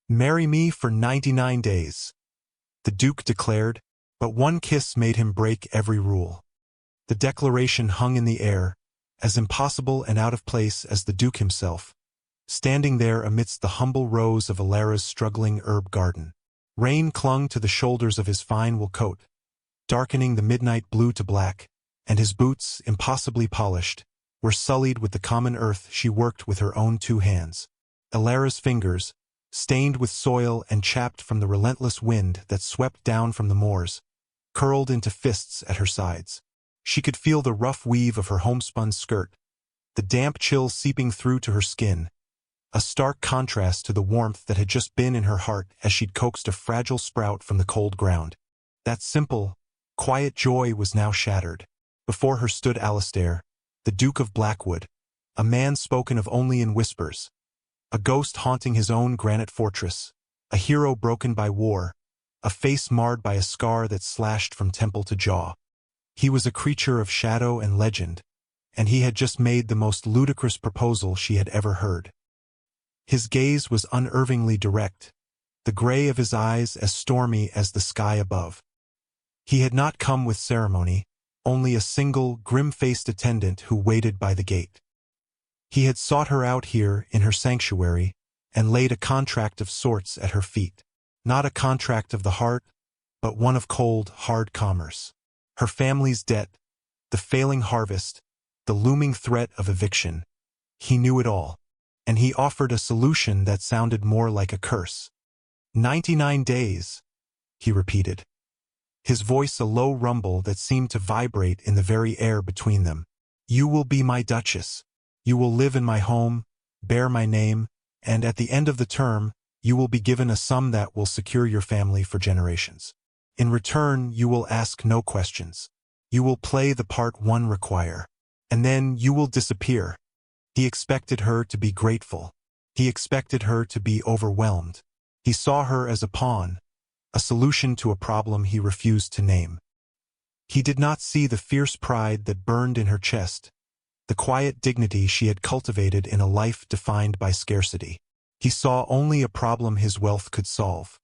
"Marry me for 99 days," the Duke declared, but one kiss made him break every rule. The declaration hung in the air, as impossible and out of place as the Duke himself, standing there amidst the humble rows of Alara's struggling herb garden. Rain clung to the shoulders of his fine wool coat, darkening the midnight blue to black, and his boots, impossibly polished, were sullied with the common earth she worked with her own 2 hands. Alara's fingers, stained with soil and chapped from the relentless wind that swept down from the moors, curled into fists at her sides. She could feel the rough weave of her homespun skirt, the damp chill seeping through to her skin, a stark contrast to the warmth that had just been in her heart as she'd coaxed a fragile sprout from the cold ground. That simple, quiet joy was now shattered. Before her stood Alistair, the Duke of Blackwood, a man spoken of only in whispers, a ghost haunting his own granite fortress, a hero broken by war, a face marred by a scar that slashed from temple to jaw. He was a creature of shadow and legend, and he had just made the most ludicrous proposal she had ever heard. His gaze was unervingly direct, the gray of his eyes as stormy as the sky above. He had not come with ceremony, only a single, grim-faced attendant who waited by the gate. He had sought her out here in her sanctuary and laid a contract of sorts at her feet. Not a contract of the heart, but one of cold, hard commerce. Her family's debt, the failing harvest, the looming threat of eviction. He knew it all, and he offered a solution that sounded more like a curse. 99 days, he repeated, his voice a low rumble that seemed to vibrate in the very air between them. You will be my duchess. You will live in my home, bear my name, and at the end of the term, you will be given a sum that will secure your family for generations. In return, you will ask no questions. You will play the part one require. And then you will disappear. He expected her to be grateful. He expected her to be overwhelmed. He saw her as a pawn, a solution to a problem he refused to name. He did not see the fierce pride that burned in her chest, the quiet dignity she had cultivated in a life defined by scarcity. He saw only a problem his wealth could solve.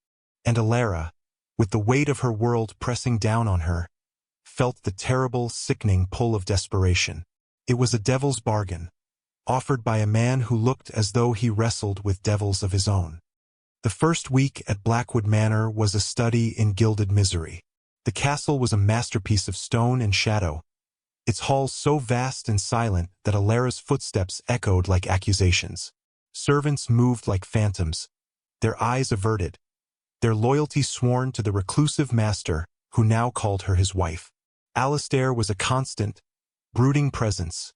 And Alara, with the weight of her world pressing down on her, felt the terrible, sickening pull of desperation. It was a devil's bargain, offered by a man who looked as though he wrestled with devils of his own. The first week at Blackwood Manor was a study in gilded misery. The castle was a masterpiece of stone and shadow, its halls so vast and silent that Alara's footsteps echoed like accusations. Servants moved like phantoms, their eyes averted, their loyalty sworn to the reclusive master who now called her his wife. Alistair was a constant, brooding presence,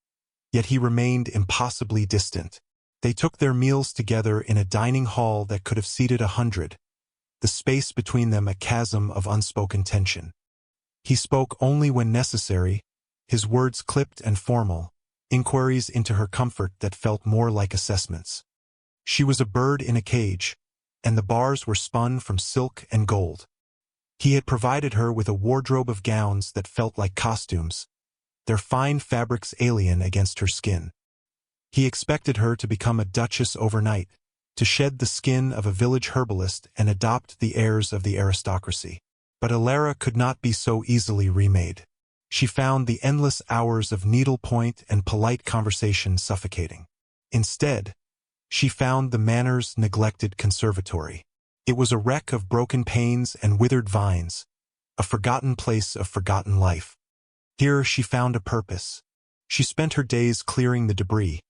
yet he remained impossibly distant. They took their meals together in a dining hall that could have seated 100, the space between them a chasm of unspoken tension. He spoke only when necessary, his words clipped and formal, inquiries into her comfort that felt more like assessments. She was a bird in a cage, and the bars were spun from silk and gold. He had provided her with a wardrobe of gowns that felt like costumes, their fine fabrics alien against her skin. He expected her to become a duchess overnight, to shed the skin of a village herbalist and adopt the airs of the aristocracy. But Alara could not be so easily remade. She found the endless hours of needlepoint and polite conversation suffocating. Instead, she found the manor's neglected conservatory. It was a wreck of broken panes and withered vines, a forgotten place of forgotten life. Here she found a purpose. She spent her days clearing the debris,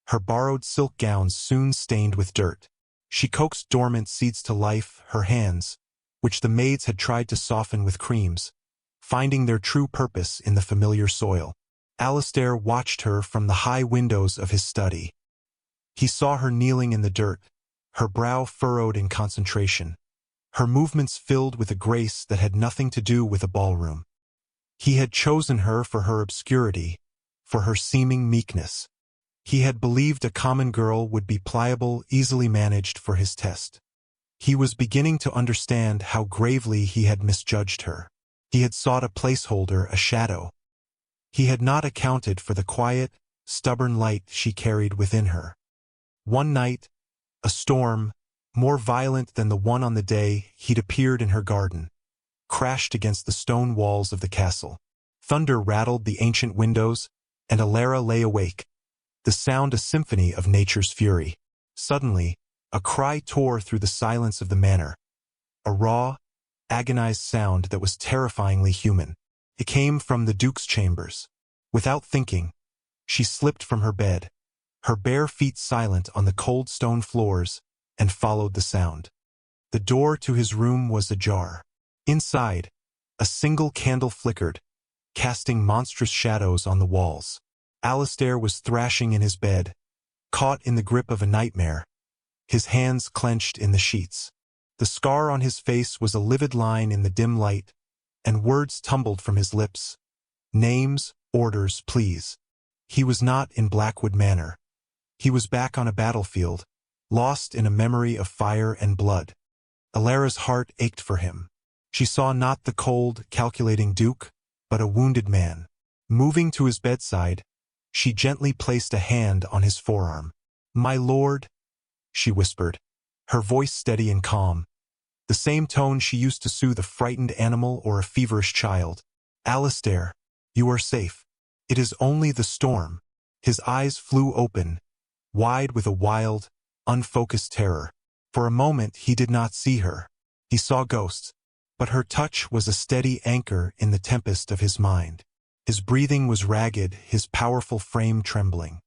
her borrowed silk gowns soon stained with dirt. She coaxed dormant seeds to life, her hands, which the maids had tried to soften with creams, finding their true purpose in the familiar soil. Alistair watched her from the high windows of his study. He saw her kneeling in the dirt, her brow furrowed in concentration, her movements filled with a grace that had nothing to do with a ballroom. He had chosen her for her obscurity, for her seeming meekness. He had believed a common girl would be pliable, easily managed for his test. He was beginning to understand how gravely he had misjudged her. He had sought a placeholder, a shadow. He had not accounted for the quiet, stubborn light she carried within her. One night, a storm, more violent than the one on the day he'd appeared in her garden, crashed against the stone walls of the castle. Thunder rattled the ancient windows, and Alara lay awake, the sound a symphony of nature's fury. Suddenly, a cry tore through the silence of the manor, a raw, agonized sound that was terrifyingly human. It came from the Duke's chambers. Without thinking, she slipped from her bed, her bare feet silent on the cold stone floors, and followed the sound. The door to his room was ajar. Inside, a single candle flickered, casting monstrous shadows on the walls. Alistair was thrashing in his bed, caught in the grip of a nightmare, his hands clenched in the sheets. The scar on his face was a livid line in the dim light, and words tumbled from his lips. Names, orders, please. He was not in Blackwood Manor. He was back on a battlefield, lost in a memory of fire and blood. Alara's heart ached for him. She saw not the cold, calculating Duke, but a wounded man. Moving to his bedside, she gently placed a hand on his forearm. "My lord," she whispered, her voice steady and calm, the same tone she used to soothe a frightened animal or a feverish child. "Alistair, you are safe. It is only the storm." His eyes flew open, wide with a wild, unfocused terror. For a moment he did not see her. He saw ghosts, but her touch was a steady anchor in the tempest of his mind. His breathing was ragged, his powerful frame trembling.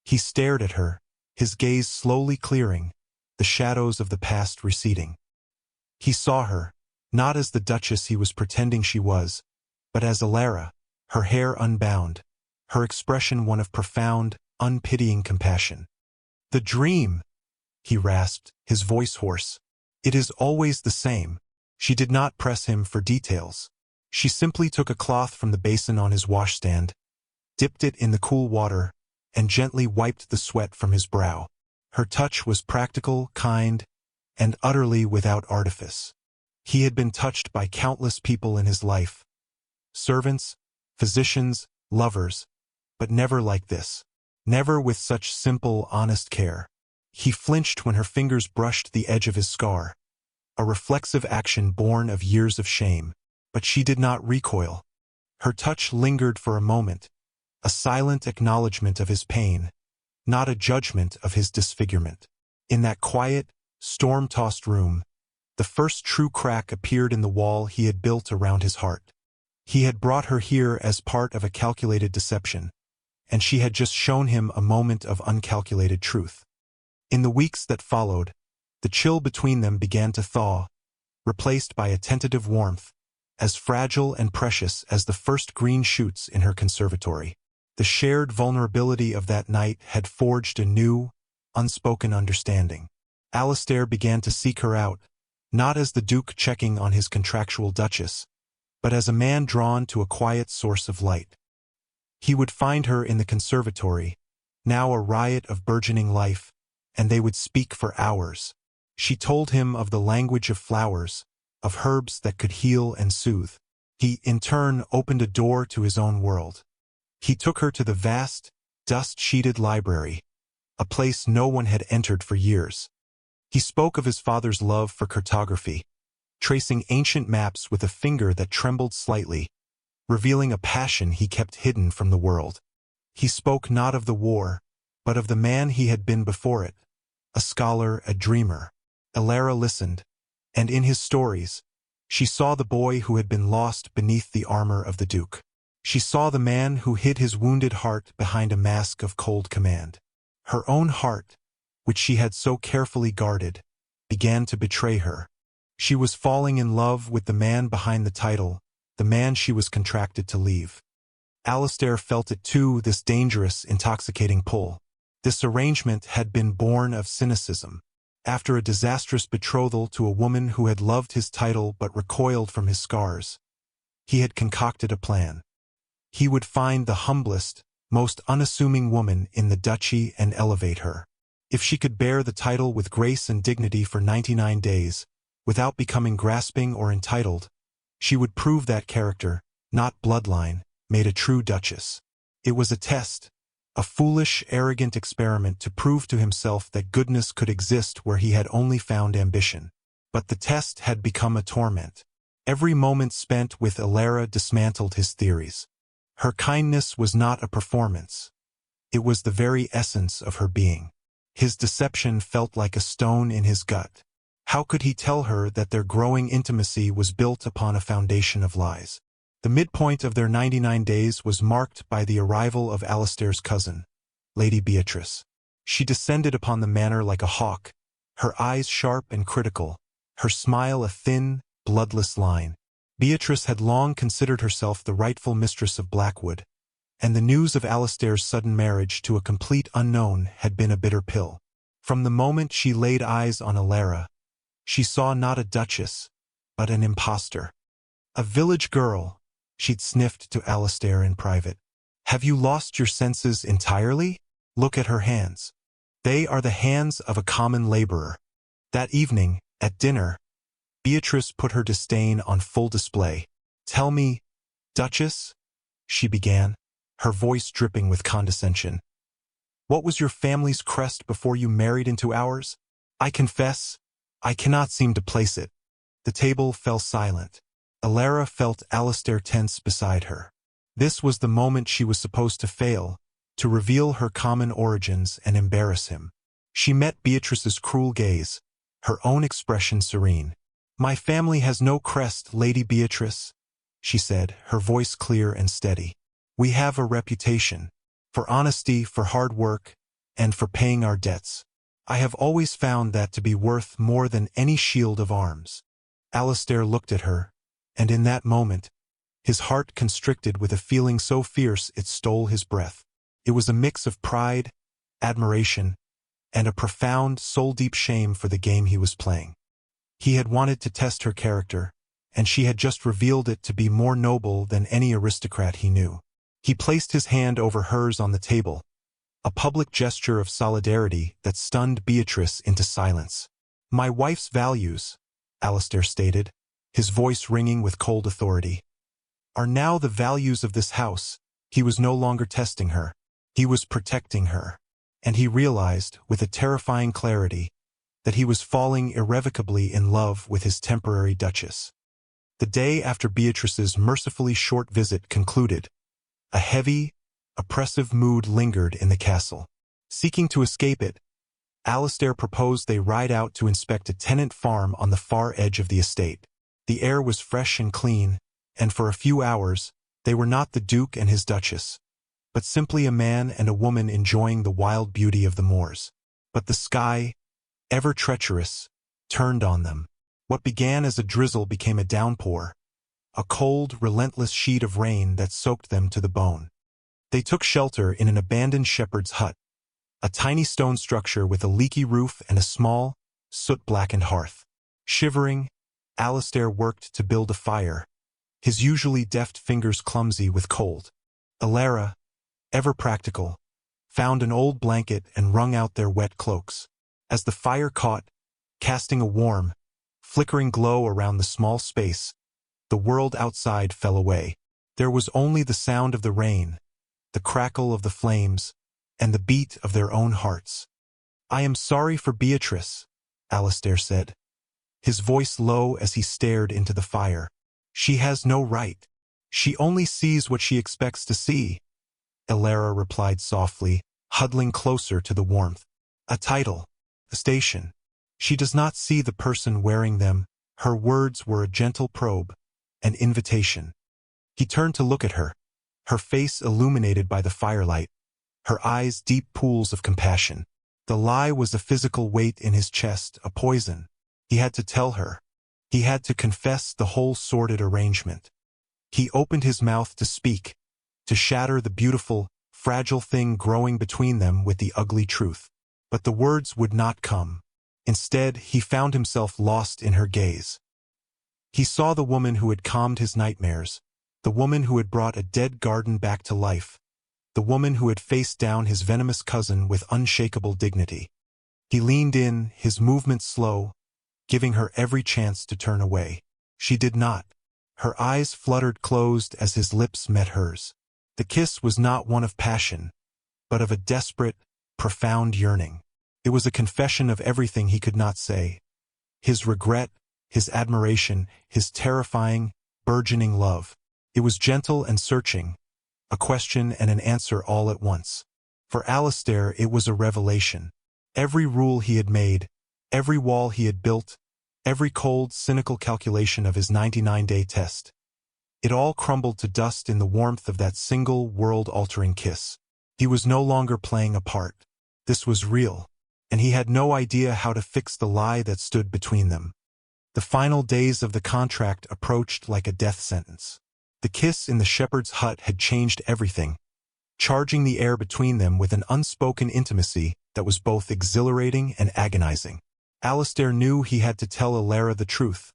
He stared at her, his gaze slowly clearing, the shadows of the past receding. He saw her, not as the Duchess he was pretending she was, but as Alara, her hair unbound, her expression one of profound, unpitying compassion. "The dream," he rasped, his voice hoarse. "It is always the same." She did not press him for details. She simply took a cloth from the basin on his washstand, dipped it in the cool water, and gently wiped the sweat from his brow. Her touch was practical, kind, and utterly without artifice. He had been touched by countless people in his life, servants, physicians, lovers, but never like this. Never with such simple, honest care. He flinched when her fingers brushed the edge of his scar, a reflexive action born of years of shame. But she did not recoil. Her touch lingered for a moment, a silent acknowledgement of his pain, not a judgment of his disfigurement. In that quiet, storm-tossed room, the first true crack appeared in the wall he had built around his heart. He had brought her here as part of a calculated deception, and she had just shown him a moment of uncalculated truth. In the weeks that followed, the chill between them began to thaw, replaced by a tentative warmth, as fragile and precious as the first green shoots in her conservatory. The shared vulnerability of that night had forged a new, unspoken understanding. Alistair began to seek her out, not as the Duke checking on his contractual Duchess, but as a man drawn to a quiet source of light. He would find her in the conservatory, now a riot of burgeoning life, and they would speak for hours. She told him of the language of flowers, of herbs that could heal and soothe. He, in turn, opened a door to his own world. He took her to the vast, dust-sheeted library, a place no one had entered for years. He spoke of his father's love for cartography, tracing ancient maps with a finger that trembled slightly, revealing a passion he kept hidden from the world. He spoke not of the war, but of the man he had been before it, a scholar, a dreamer. Alara listened, and in his stories, she saw the boy who had been lost beneath the armor of the Duke. She saw the man who hid his wounded heart behind a mask of cold command. Her own heart, which she had so carefully guarded, began to betray her. She was falling in love with the man behind the title, the man she was contracted to leave. Alistair felt it too, this dangerous, intoxicating pull. This arrangement had been born of cynicism. After a disastrous betrothal to a woman who had loved his title but recoiled from his scars, he had concocted a plan. He would find the humblest, most unassuming woman in the duchy and elevate her. If she could bear the title with grace and dignity for 99 days, without becoming grasping or entitled, she would prove that character, not bloodline, made a true duchess. It was a test, a foolish, arrogant experiment to prove to himself that goodness could exist where he had only found ambition. But the test had become a torment. Every moment spent with Alara dismantled his theories. Her kindness was not a performance. It was the very essence of her being. His deception felt like a stone in his gut. How could he tell her that their growing intimacy was built upon a foundation of lies? The midpoint of their 99 days was marked by the arrival of Alistair's cousin, Lady Beatrice. She descended upon the manor like a hawk, her eyes sharp and critical, her smile a thin, bloodless line. Beatrice had long considered herself the rightful mistress of Blackwood, and the news of Alistair's sudden marriage to a complete unknown had been a bitter pill. From the moment she laid eyes on Alara, she saw not a duchess, but an impostor. A village girl, she'd sniffed to Alistair in private. Have you lost your senses entirely? Look at her hands. They are the hands of a common laborer. That evening, at dinner, Beatrice put her disdain on full display. Tell me, Duchess, she began, her voice dripping with condescension. What was your family's crest before you married into ours? I confess, I cannot seem to place it. The table fell silent. Alara felt Alistair tense beside her. This was the moment she was supposed to fail, to reveal her common origins and embarrass him. She met Beatrice's cruel gaze, her own expression serene. My family has no crest, Lady Beatrice, she said, her voice clear and steady. We have a reputation, for honesty, for hard work, and for paying our debts. I have always found that to be worth more than any shield of arms. Alistair looked at her, and in that moment, his heart constricted with a feeling so fierce it stole his breath. It was a mix of pride, admiration, and a profound, soul-deep shame for the game he was playing. He had wanted to test her character, and she had just revealed it to be more noble than any aristocrat he knew. He placed his hand over hers on the table, a public gesture of solidarity that stunned Beatrice into silence. My wife's values, Alistair stated, his voice ringing with cold authority, are now the values of this house. He was no longer testing her. He was protecting her. And he realized, with a terrifying clarity, that he was falling irrevocably in love with his temporary duchess. The day after Beatrice's mercifully short visit concluded, a heavy, oppressive mood lingered in the castle. Seeking to escape it, Alistair proposed they ride out to inspect a tenant farm on the far edge of the estate. The air was fresh and clean, and for a few hours, they were not the Duke and his duchess, but simply a man and a woman enjoying the wild beauty of the moors. But the sky, ever treacherous, turned on them. What began as a drizzle became a downpour, a cold, relentless sheet of rain that soaked them to the bone. They took shelter in an abandoned shepherd's hut, a tiny stone structure with a leaky roof and a small, soot-blackened hearth. Shivering, Alistair worked to build a fire, his usually deft fingers clumsy with cold. Alara, ever practical, found an old blanket and wrung out their wet cloaks. As the fire caught, casting a warm, flickering glow around the small space, the world outside fell away. There was only the sound of the rain, the crackle of the flames, and the beat of their own hearts. I am sorry for Beatrice, Alistair said, his voice low as he stared into the fire. She has no right. She only sees what she expects to see, Alara replied softly, huddling closer to the warmth. A title, a station. She does not see the person wearing them. Her words were a gentle probe, an invitation. He turned to look at her, her face illuminated by the firelight, her eyes deep pools of compassion. The lie was a physical weight in his chest, a poison. He had to tell her. He had to confess the whole sordid arrangement. He opened his mouth to speak, to shatter the beautiful, fragile thing growing between them with the ugly truth. But the words would not come. Instead, he found himself lost in her gaze. He saw the woman who had calmed his nightmares, the woman who had brought a dead garden back to life, the woman who had faced down his venomous cousin with unshakable dignity. He leaned in, his movements slow, giving her every chance to turn away. She did not. Her eyes fluttered closed as his lips met hers. The kiss was not one of passion. but of a desperate, profound yearning. It was a confession of everything he could not say. His regret, his admiration, his terrifying, burgeoning love. It was gentle and searching, a question and an answer all at once. For Alistair it was a revelation. Every rule he had made, every wall he had built, every cold, cynical calculation of his 99-day test. It all crumbled to dust in the warmth of that single, world-altering kiss. He was no longer playing a part. This was real, and he had no idea how to fix the lie that stood between them. The final days of the contract approached like a death sentence. The kiss in the shepherd's hut had changed everything, charging the air between them with an unspoken intimacy that was both exhilarating and agonizing. Alistair knew he had to tell Alara the truth,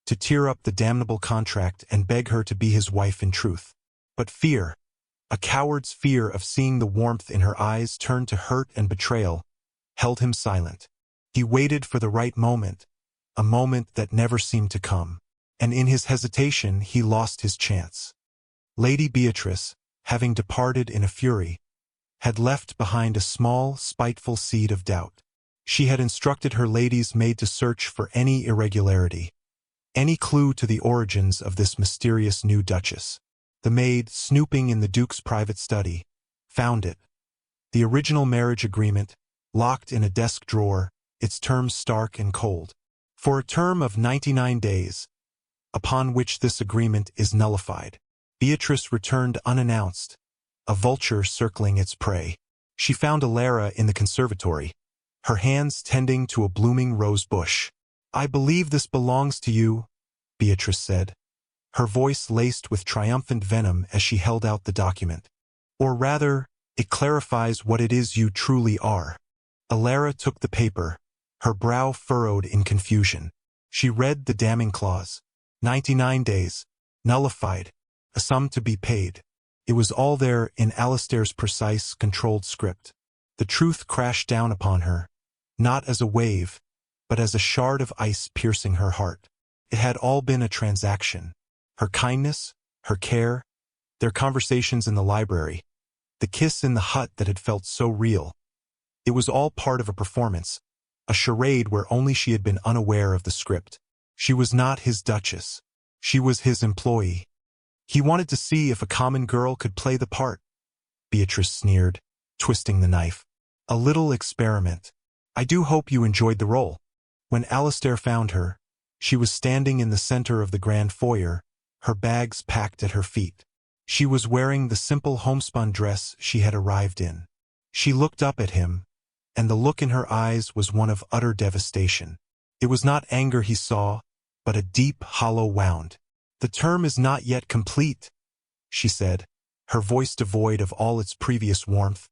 to tear up the damnable contract and beg her to be his wife in truth. But fear, a coward's fear of seeing the warmth in her eyes turn to hurt and betrayal, held him silent. He waited for the right moment, a moment that never seemed to come, and in his hesitation he lost his chance. Lady Beatrice, having departed in a fury, had left behind a small, spiteful seed of doubt. She had instructed her lady's maid to search for any irregularity, any clue to the origins of this mysterious new duchess. The maid, snooping in the Duke's private study, found it. The original marriage agreement, locked in a desk drawer, its terms stark and cold. For a term of 99 days, upon which this agreement is nullified, Beatrice returned unannounced, a vulture circling its prey. She found Alara in the conservatory, her hands tending to a blooming rose bush. "I believe this belongs to you," Beatrice said, her voice laced with triumphant venom as she held out the document. "Or rather, it clarifies what it is you truly are." Alara took the paper, her brow furrowed in confusion. She read the damning clause. 99 days, nullified, a sum to be paid. It was all there in Alistair's precise, controlled script. The truth crashed down upon her, not as a wave, but as a shard of ice piercing her heart. It had all been a transaction. Her kindness, her care, their conversations in the library, the kiss in the hut that had felt so real. It was all part of a performance, a charade where only she had been unaware of the script. She was not his duchess. She was his employee. He wanted to see if a common girl could play the part. Beatrice sneered, twisting the knife. "A little experiment. I do hope you enjoyed the role." When Alistair found her, she was standing in the center of the grand foyer, her bags packed at her feet. She was wearing the simple homespun dress she had arrived in. She looked up at him, and the look in her eyes was one of utter devastation. It was not anger he saw, but a deep, hollow wound. "The term is not yet complete," she said, her voice devoid of all its previous warmth.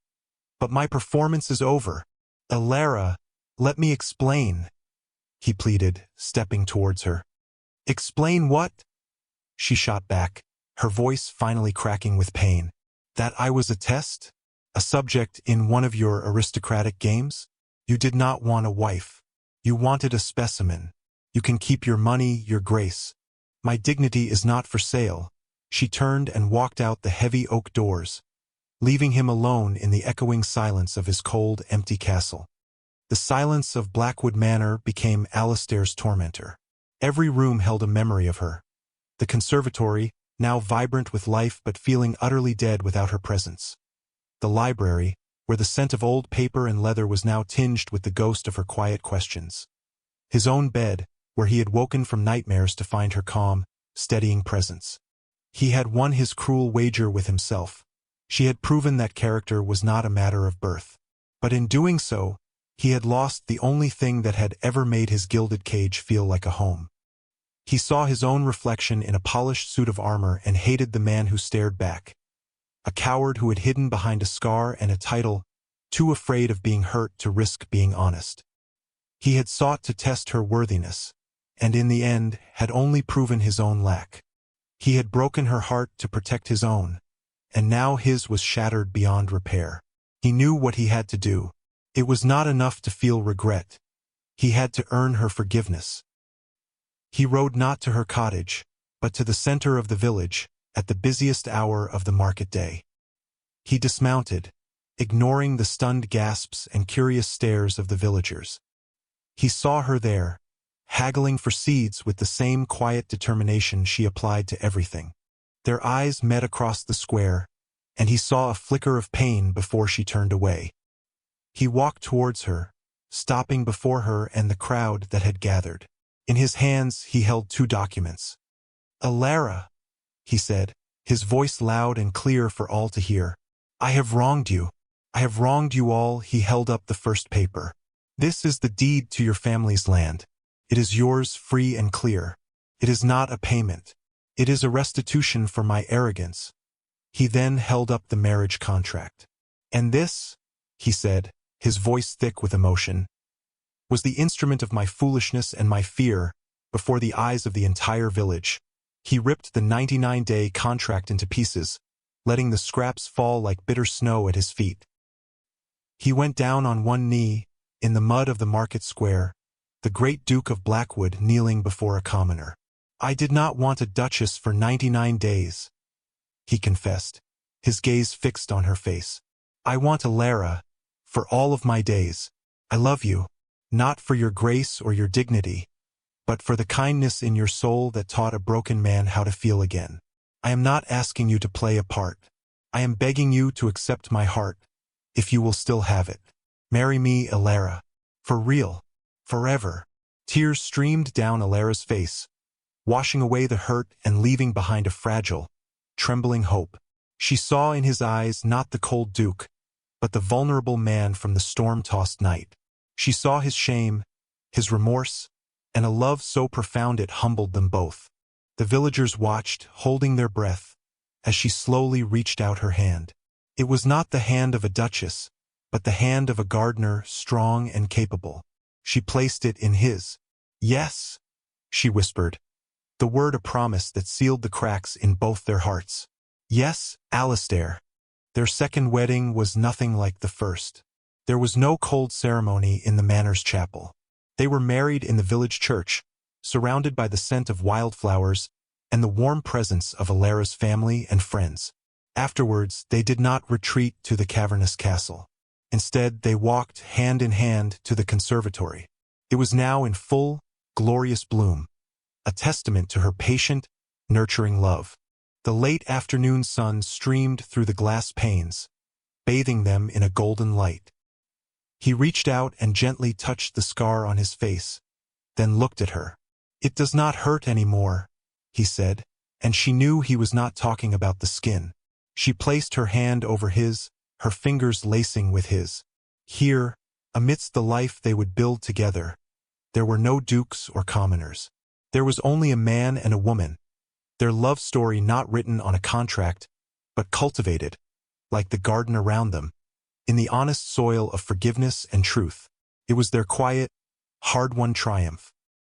"But my performance is over. Alara, let me explain," he pleaded, stepping towards her. "Explain what?" She shot back, her voice finally cracking with pain. "That I was a test? A subject in one of your aristocratic games? You did not want a wife. You wanted a specimen. You can keep your money, your grace. My dignity is not for sale." She turned and walked out the heavy oak doors, leaving him alone in the echoing silence of his cold, empty castle. The silence of Blackwood Manor became Alistair's tormentor. Every room held a memory of her. The conservatory, now vibrant with life but feeling utterly dead without her presence. The library, where the scent of old paper and leather was now tinged with the ghost of her quiet questions. His own bed, where he had woken from nightmares to find her calm, steadying presence. He had won his cruel wager with himself. She had proven that character was not a matter of birth. But in doing so, he had lost the only thing that had ever made his gilded cage feel like a home. He saw his own reflection in a polished suit of armor and hated the man who stared back. A coward who had hidden behind a scar and a title, too afraid of being hurt to risk being honest. He had sought to test her worthiness, and in the end had only proven his own lack. He had broken her heart to protect his own, and now his was shattered beyond repair. He knew what he had to do. It was not enough to feel regret. He had to earn her forgiveness. He rode not to her cottage, but to the center of the village, at the busiest hour of the market day. He dismounted, ignoring the stunned gasps and curious stares of the villagers. He saw her there, haggling for seeds with the same quiet determination she applied to everything. Their eyes met across the square, and he saw a flicker of pain before she turned away. He walked towards her, stopping before her and the crowd that had gathered. In his hands he held 2 documents. "Alara," he said, his voice loud and clear for all to hear. "I have wronged you. I have wronged you all." He held up the first paper. "This is the deed to your family's land. It is yours free and clear. It is not a payment. It is a restitution for my arrogance." He then held up the marriage contract. "And this," he said, his voice thick with emotion, "was the instrument of my foolishness and my fear before the eyes of the entire village." He ripped the 99-day contract into pieces, letting the scraps fall like bitter snow at his feet. He went down on one knee, in the mud of the market square, the great Duke of Blackwood kneeling before a commoner. "I did not want a duchess for 99 days, he confessed, his gaze fixed on her face. "I want Alara, for all of my days. I love you, not for your grace or your dignity, but for the kindness in your soul that taught a broken man how to feel again. I am not asking you to play a part. I am begging you to accept my heart, if you will still have it. Marry me, Alara. For real. Forever." Tears streamed down Alara's face, washing away the hurt and leaving behind a fragile, trembling hope. She saw in his eyes not the cold duke, but the vulnerable man from the storm-tossed night. She saw his shame, his remorse, and a love so profound it humbled them both. The villagers watched, holding their breath, as she slowly reached out her hand. It was not the hand of a duchess, but the hand of a gardener, strong and capable. She placed it in his. "Yes," she whispered, the word a promise that sealed the cracks in both their hearts. "Yes, Alistair." Their second wedding was nothing like the first. There was no cold ceremony in the Manors chapel. They were married in the village church, surrounded by the scent of wildflowers and the warm presence of Alara's family and friends. Afterwards, they did not retreat to the cavernous castle. Instead, they walked hand in hand to the conservatory. It was now in full, glorious bloom, a testament to her patient, nurturing love. The late afternoon sun streamed through the glass panes, bathing them in a golden light. He reached out and gently touched the scar on his face, then looked at her. "It does not hurt anymore," he said, and she knew he was not talking about the skin. She placed her hand over his, her fingers lacing with his. Here, amidst the life they would build together, there were no dukes or commoners. There was only a man and a woman, their love story not written on a contract, but cultivated, like the garden around them, in the honest soil of forgiveness and truth. It was their quiet, hard-won triumph,